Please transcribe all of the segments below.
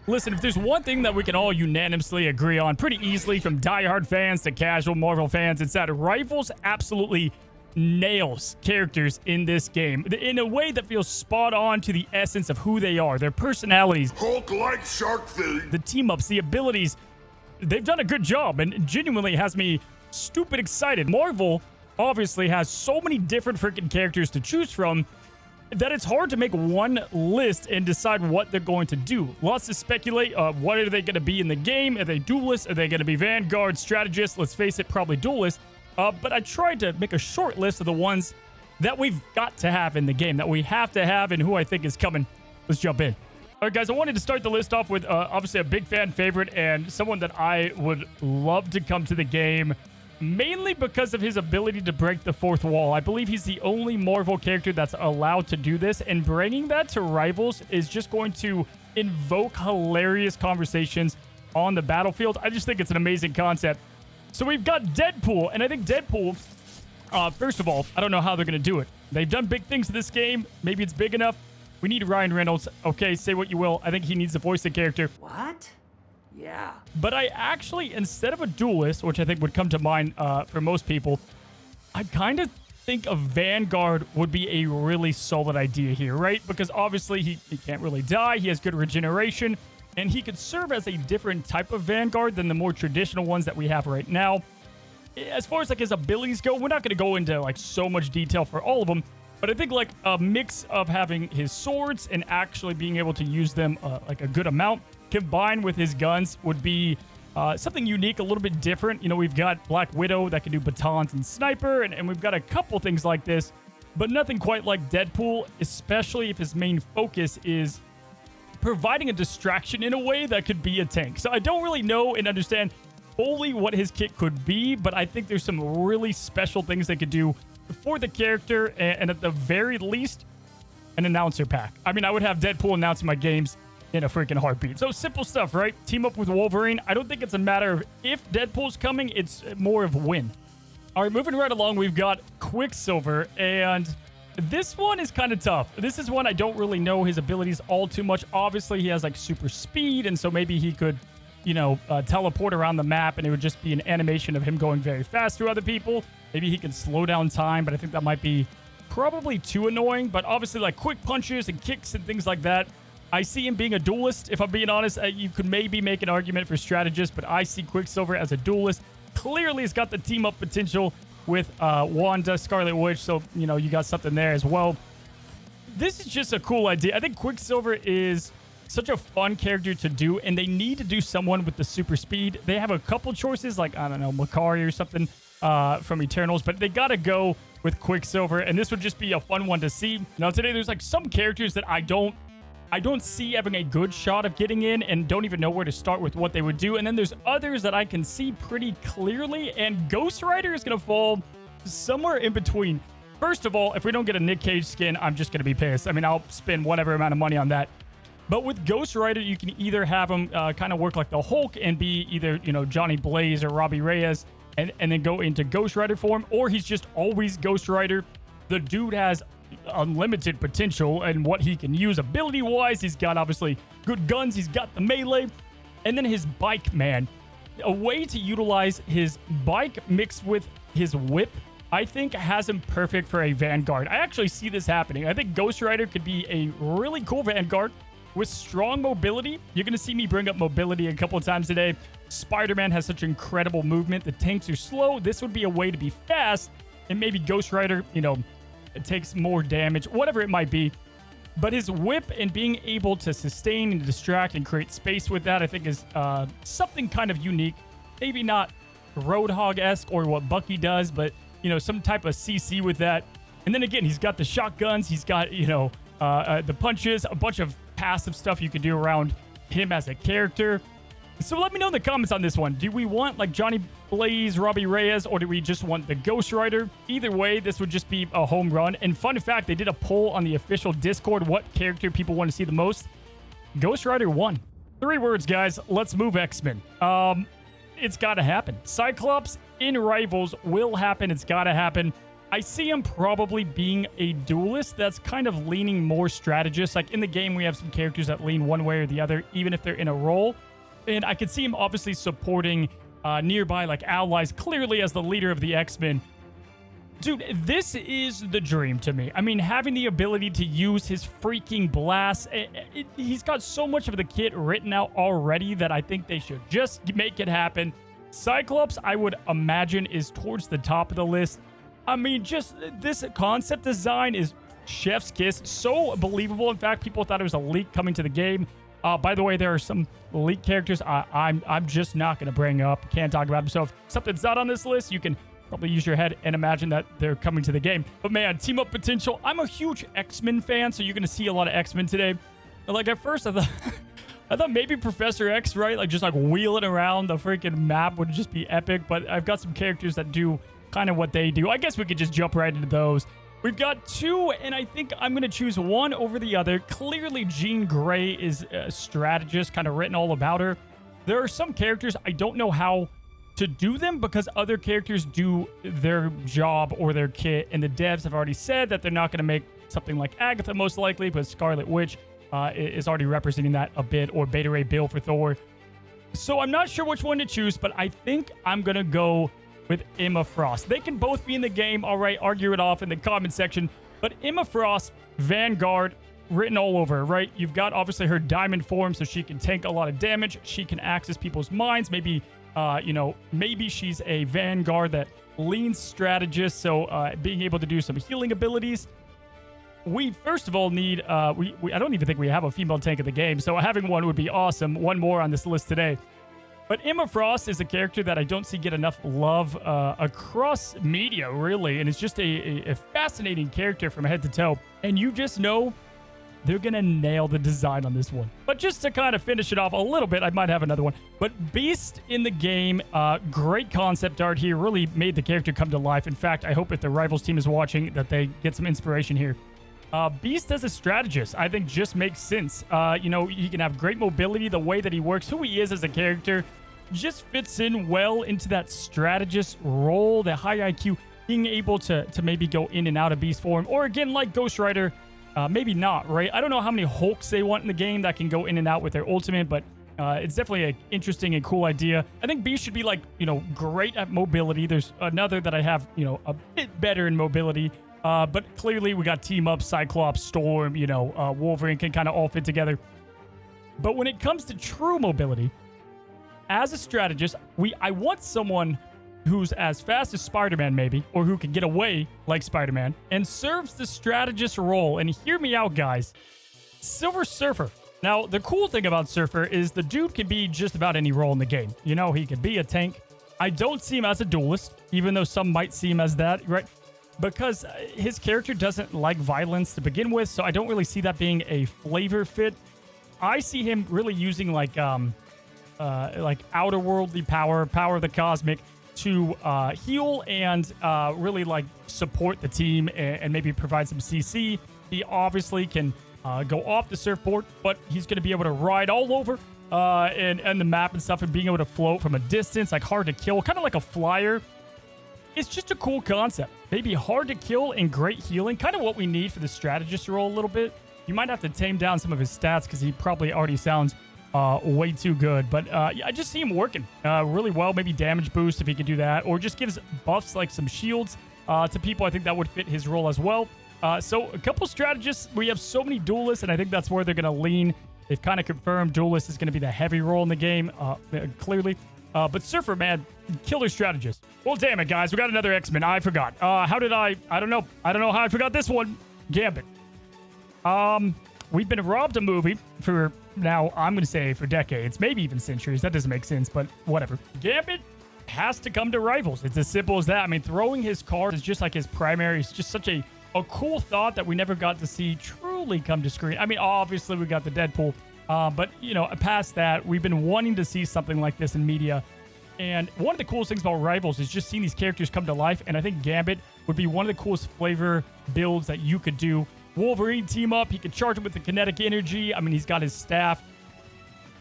Listen, if there's one thing that we can all unanimously agree on pretty easily, from diehard fans to casual Marvel fans, it's that Rivals absolutely nails characters in this game in a way that feels spot on to the essence of who they are, their personalities, Hulk-like shark thing, the team-ups, the abilities. They've done a good job and genuinely has me stupid excited. Marvel obviously has so many different freaking characters to choose from that it's hard to make one list and decide what they're going to do. Lots to speculate. What are they going to be in the game? Are they duelists? Are they going to be Vanguard strategists? Let's face it, probably duelists. But I tried to make a short list of the ones that we've got to have in the game, that we have to have, and who I think is coming. Let's jump in. All right, guys, I wanted to start the list off with obviously a big fan favorite and someone that I would love to come to the game, mainly because of his ability to break the fourth wall. I believe he's the only Marvel character that's allowed to do this, and bringing that to Rivals is just going to invoke hilarious conversations on the battlefield. I just think it's an amazing concept. So we've got Deadpool, and I think Deadpool, first of all, I don't know how they're going to do it. They've done big things to this game. Maybe it's big enough. We need Ryan Reynolds. Okay, say what you will. I think he needs to voice the character. What? Yeah. But I actually, instead of a duelist, which I think would come to mind for most people, I kind of think a Vanguard would be a really solid idea here, right? Because obviously he can't really die. He has good regeneration, and he could serve as a different type of Vanguard than the more traditional ones that we have right now. As far as like his abilities go, we're not going to go into like so much detail for all of them, but I think like a mix of having his swords and actually being able to use them like a good amount combined with his guns would be something unique, a little bit different. You know, we've got Black Widow that can do batons and sniper, and we've got a couple things like this, but nothing quite like Deadpool, especially if his main focus is providing a distraction in a way that could be a tank. So I don't really know and understand fully what his kit could be, but I think there's some really special things they could do for the character, and at the very least, an announcer pack. I mean, I would have Deadpool announcing my games in a freaking heartbeat. So simple stuff, right? Team up with Wolverine. I don't think it's a matter of if Deadpool's coming, it's more of when. All right, moving right along, we've got Quicksilver, and this one is kind of tough. This is one I don't really know his abilities all too much. Obviously, he has like super speed, and so maybe he could, you know, teleport around the map, and it would just be an animation of him going very fast through other people. Maybe he can slow down time, but I think that might be probably too annoying. But obviously, like quick punches and kicks and things like that, I see him being a duelist. If I'm being honest, you could maybe make an argument for strategist, but I see Quicksilver as a duelist. Clearly, he's got the team-up potential with Wanda, Scarlet Witch, so, you know, you got something there as well. This is just a cool idea. I think Quicksilver is such a fun character to do, and they need to do someone with the super speed. They have a couple choices, like, I don't know, Makari or something from Eternals, but they got to go with Quicksilver, and this would just be a fun one to see. Now, today, there's, like, some characters that I don't see having a good shot of getting in and don't even know where to start with what they would do. And then there's others that I can see pretty clearly, and Ghost Rider is going to fall somewhere in between. First of all, if we don't get a Nick Cage skin, I'm just going to be pissed. I mean, I'll spend whatever amount of money on that. But with Ghost Rider, you can either have him kind of work like the Hulk and be either, you know, Johnny Blaze or Robbie Reyes and then go into Ghost Rider form, or he's just always Ghost Rider. The dude has unlimited potential and what he can use ability-wise. He's got, obviously, good guns. He's got the melee. And then his bike, man. A way to utilize his bike mixed with his whip, I think, has him perfect for a Vanguard. I actually see this happening. I think Ghost Rider could be a really cool Vanguard with strong mobility. You're going to see me bring up mobility a couple of times today. Spider-Man has such incredible movement. The tanks are slow. This would be a way to be fast. And maybe Ghost Rider, you know, it takes more damage, whatever it might be. But his whip and being able to sustain and distract and create space with that, I think is something kind of unique. Maybe not Roadhog-esque or what Bucky does, but, you know, some type of CC with that. And then again, he's got the shotguns. He's got, you know, the punches, a bunch of passive stuff you can do around him as a character. So let me know in the comments on this one. Do we want like Johnny Blaze, Robbie Reyes, or do we just want the Ghost Rider? Either way, this would just be a home run. And fun fact, they did a poll on the official Discord what character people want to see the most. Ghost Rider won. 3 words, guys. Let's move X-Men. It's got to happen. Cyclops in Rivals will happen. It's got to happen. I see him probably being a duelist that's kind of leaning more strategist. Like in the game, we have some characters that lean one way or the other, even if they're in a role. And I could see him obviously supporting nearby like allies, clearly as the leader of the X-Men. Dude, this is the dream to me. I mean, having the ability to use his freaking blast. He's got so much of the kit written out already that I think they should just make it happen. Cyclops, I would imagine, is towards the top of the list. I mean, just this concept design is chef's kiss. So believable. In fact, people thought it was a leak coming to the game. By the way, there are some leak characters I'm just not going to bring up. Can't talk about them. So if something's not on this list, you can probably use your head and imagine that they're coming to the game. But man, team up potential. I'm a huge X-Men fan, so you're going to see a lot of X-Men today. Like at first, I thought maybe Professor X, right? Like just like wheeling around the freaking map would just be epic. But I've got some characters that do kind of what they do. I guess we could just jump right into those. We've got two, and I think I'm going to choose one over the other. Clearly, Jean Grey is a strategist, kind of written all about her. There are some characters I don't know how to do them because other characters do their job or their kit, and the devs have already said that they're not going to make something like Agatha most likely, but Scarlet Witch is already representing that a bit, or Beta Ray Bill for Thor. So I'm not sure which one to choose, but I think I'm going to go with Emma Frost. They can both be in the game, all right? Argue it off in the comment section. But Emma Frost, Vanguard, written all over her, right? You've got obviously her diamond form, so she can tank a lot of damage. She can access people's minds. Maybe, maybe she's a Vanguard that leans strategist, so being able to do some healing abilities. We first of all need, I don't even think we have a female tank in the game, so having one would be awesome. One more on this list today. But Emma Frost is a character that I don't see get enough love across media, really. And it's just a fascinating character from head to toe. And you just know they're going to nail the design on this one. But just to kind of finish it off a little bit, I might have another one. But Beast in the game, great concept art here. Really made the character come to life. In fact, I hope if the Rivals team is watching that they get some inspiration here. Beast as a strategist, I think just makes sense. He can have great mobility. The way that he works, who he is as a character, just fits in well into that strategist role, the high IQ, being able to maybe go in and out of Beast form. Or again, like Ghost Rider, maybe not, right? I don't know how many Hulks they want in the game that can go in and out with their ultimate, but it's definitely an interesting and cool idea. I think Beast should be great at mobility. There's another that I have, a bit better in mobility. But clearly we got team up, Cyclops, Storm, Wolverine can kind of all fit together. But when it comes to true mobility, as a strategist, I want someone who's as fast as Spider-Man maybe, or who can get away like Spider-Man, and serves the strategist role. And hear me out, guys. Silver Surfer. Now, the cool thing about Surfer is the dude can be just about any role in the game. He could be a tank. I don't see him as a duelist, even though some might see him as that, right? Because his character doesn't like violence to begin with, so I don't really see that being a flavor fit. I see him really using like outerworldly power of the cosmic to heal and really like support the team and maybe provide some CC. He obviously can go off the surfboard, but he's going to be able to ride all over and the map and stuff, and being able to float from a distance, like hard to kill, kind of like a flyer. It's just a cool concept. Maybe hard to kill and great healing, kind of what we need for the strategist role a little bit. You might have to tame down some of his stats because he probably already sounds way too good. But I just see him working really well. Maybe damage boost if he could do that, or just gives buffs like some shields to people. I think that would fit his role as well. So a couple strategists. We have so many duelists, and I think that's where they're going to lean. They've kind of confirmed duelist is going to be the heavy role in the game, clearly. But Surfer, man, killer strategist. Well, damn it, guys. We got another X-Men. I forgot. How did I don't know. I don't know how I forgot this one. Gambit. We've been robbed a movie for now, I'm going to say for decades, maybe even centuries. That doesn't make sense, but whatever. Gambit has to come to Rivals. It's as simple as that. I mean, throwing his card is just like his primary. It's just such a cool thought that we never got to see truly come to screen. I mean, obviously we got the Deadpool. But, past that, we've been wanting to see something like this in media. And one of the coolest things about Rivals is just seeing these characters come to life. And I think Gambit would be one of the coolest flavor builds that you could do. Wolverine team up. He could charge him with the kinetic energy. I mean, he's got his staff.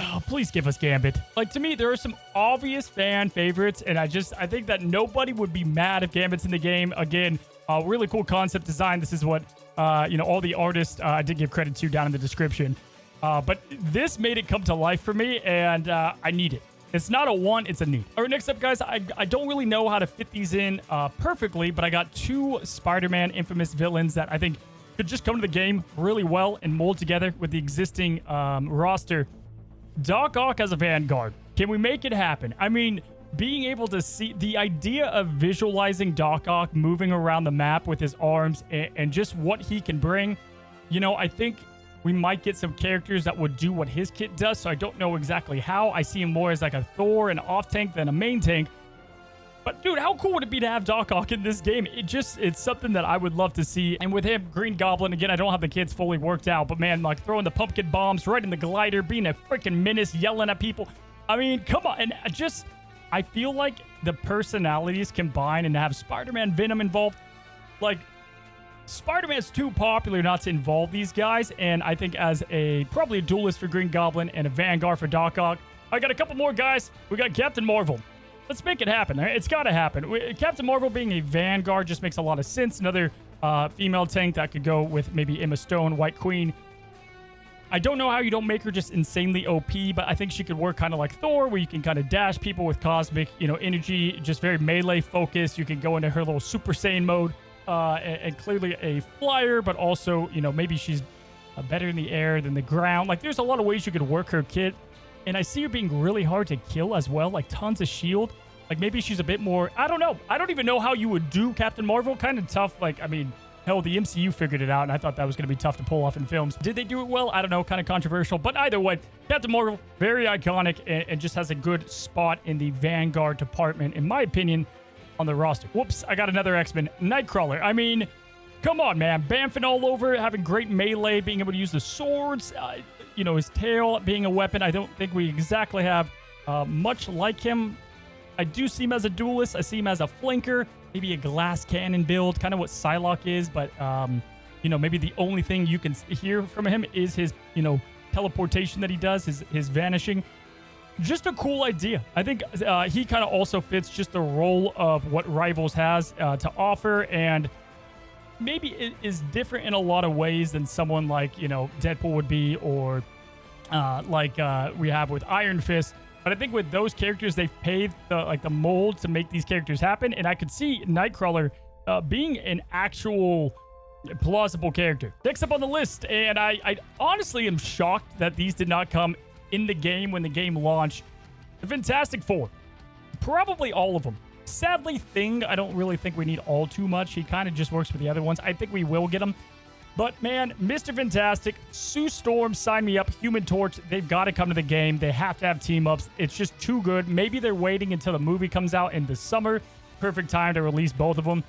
Oh, please give us Gambit. Like, to me, there are some obvious fan favorites. And I think that nobody would be mad if Gambit's in the game. Again, Really cool concept design. This is what, all the artists I did give credit to down in the description. But this made it come to life for me, and I need it. It's not a want, it's a need. All right, next up, guys, I don't really know how to fit these in perfectly, but I got 2 Spider-Man infamous villains that I think could just come to the game really well and mold together with the existing roster. Doc Ock as a Vanguard. Can we make it happen? I mean, being able to see the idea of visualizing Doc Ock moving around the map with his arms and just what he can bring, I think we might get some characters that would do what his kit does, so I don't know exactly how. I see him more as like a Thor, an off-tank, than a main tank. But, dude, how cool would it be to have Doc Ock in this game? It's something that I would love to see. And with him, Green Goblin, again, I don't have the kits fully worked out, but, man, like, throwing the pumpkin bombs right in the glider, being a freaking menace, yelling at people. I mean, come on. And I feel like the personalities combine and to have Spider-Man Venom involved, like, Spider-Man's too popular not to involve these guys, and I think as probably a duelist for Green Goblin and a Vanguard for Doc Ock, I got a couple more guys. We got Captain Marvel. Let's make it happen. It's got to happen. Captain Marvel being a Vanguard just makes a lot of sense. Another female tank that could go with maybe Emma Stone, White Queen. I don't know how you don't make her just insanely OP, but I think she could work kind of like Thor, where you can kind of dash people with cosmic, energy, just very melee focused. You can go into her little Super Saiyan mode. And clearly a flyer, but also, maybe she's better in the air than the ground. Like, there's a lot of ways you could work her kit. And I see her being really hard to kill as well, like tons of shield. Like, maybe she's a bit more, I don't know. I don't even know how you would do Captain Marvel. Kind of tough. Like, I mean, hell, the MCU figured it out, and I thought that was going to be tough to pull off in films. Did they do it well? I don't know. Kind of controversial. But either way, Captain Marvel, very iconic, and just has a good spot in the Vanguard department, in my opinion, on the roster. Whoops, I got another X-Men. Nightcrawler. I mean, come on, man. Bamfing all over, having great melee, being able to use the swords, his tail being a weapon. I don't think we exactly have much like him. I do see him as a duelist. I see him as a flanker, maybe a glass cannon build, kind of what Psylocke is, but, maybe the only thing you can hear from him is his, teleportation that he does, his vanishing. Just a cool idea. I think he kind of also fits just the role of what Rivals has to offer, and maybe it is different in a lot of ways than someone like, Deadpool would be, or we have with Iron Fist. But I think with those characters, they've paved the mold to make these characters happen, and I could see Nightcrawler being an actual plausible character. Next up on the list, and I honestly am shocked that these did not come in the game when the game launched. The Fantastic Four. Probably all of them. Sadly, Thing, I don't really think we need all too much. He kind of just works with the other ones. I think we will get him. But, man, Mr. Fantastic, Sue Storm, sign me up. Human Torch, they've got to come to the game. They have to have team-ups. It's just too good. Maybe they're waiting until the movie comes out in the summer. Perfect time to release both of them.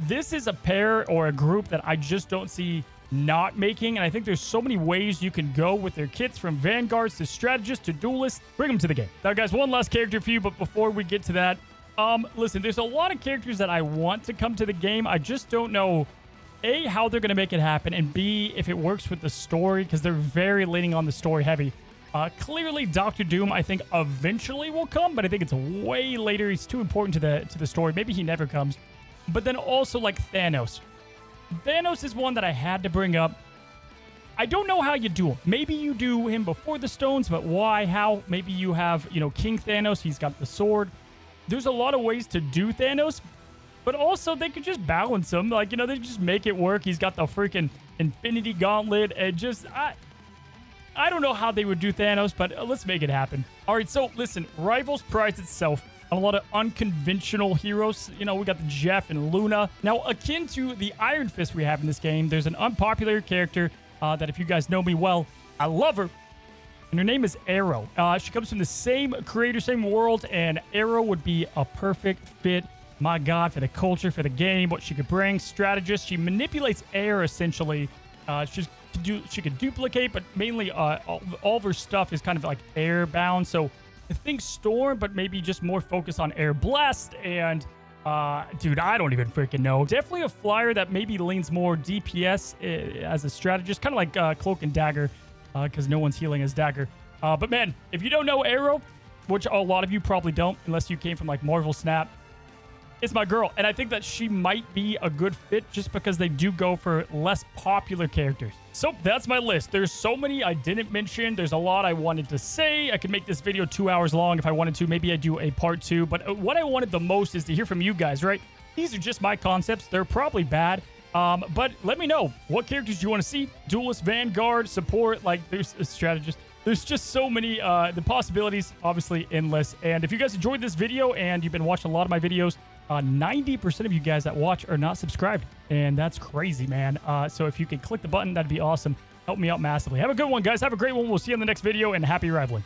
This is a pair or a group that I just don't see not making, and I think there's so many ways you can go with their kits, from Vanguards to Strategists to Duelists. Bring them to the game. Now, guys, one last character for you, but before we get to that, listen, there's a lot of characters that I want to come to the game. I just don't know, A, how they're going to make it happen, and B, if it works with the story, because they're very leaning on the story heavy. Clearly, Doctor Doom, I think, eventually will come, but I think it's way later. He's too important to the story. Maybe he never comes. But then also, like, Thanos. Thanos is one that I had to bring up. I don't know how you do him. Maybe you do him before the stones, but why? How? Maybe you have, King Thanos. He's got the sword. There's a lot of ways to do Thanos, but also they could just balance him. Like, they just make it work. He's got the freaking Infinity Gauntlet, and just, I don't know how they would do Thanos, but let's make it happen. All right, so listen, Rivals prides itself on a lot of unconventional heroes. We got the Jeff and Luna. Now, akin to the Iron Fist we have in this game, there's an unpopular character that, if you guys know me well, I love her. And her name is Arrow. She comes from the same creator, same world, and Arrow would be a perfect fit, my God, for the culture, for the game, what she could bring. Strategist. She manipulates air, essentially. She could duplicate, but mainly all of her stuff is kind of like air-bound, so I think Storm, but maybe just more focus on Air Blast, and, dude, I don't even freaking know. Definitely a flyer that maybe leans more DPS as a strategist, kind of like Cloak and Dagger, because no one's healing as Dagger. But, man, if you don't know Arrow, which a lot of you probably don't, unless you came from, like, Marvel Snap, is my girl. And I think that she might be a good fit just because they do go for less popular characters. So that's my list. There's so many I didn't mention. There's a lot I wanted to say. I could make this video 2 hours long if I wanted to. Maybe I do a part 2. But what I wanted the most is to hear from you guys, right? These are just my concepts. They're probably bad. But let me know what characters you want to see. Duelist, Vanguard, support. Like, there's a strategist. There's just so many, the possibilities, obviously endless. And if you guys enjoyed this video and you've been watching a lot of my videos, 90% of you guys that watch are not subscribed. And that's crazy, man. So if you could click the button, that'd be awesome. Help me out massively. Have a good one, guys. Have a great one. We'll see you in the next video, and happy rivaling.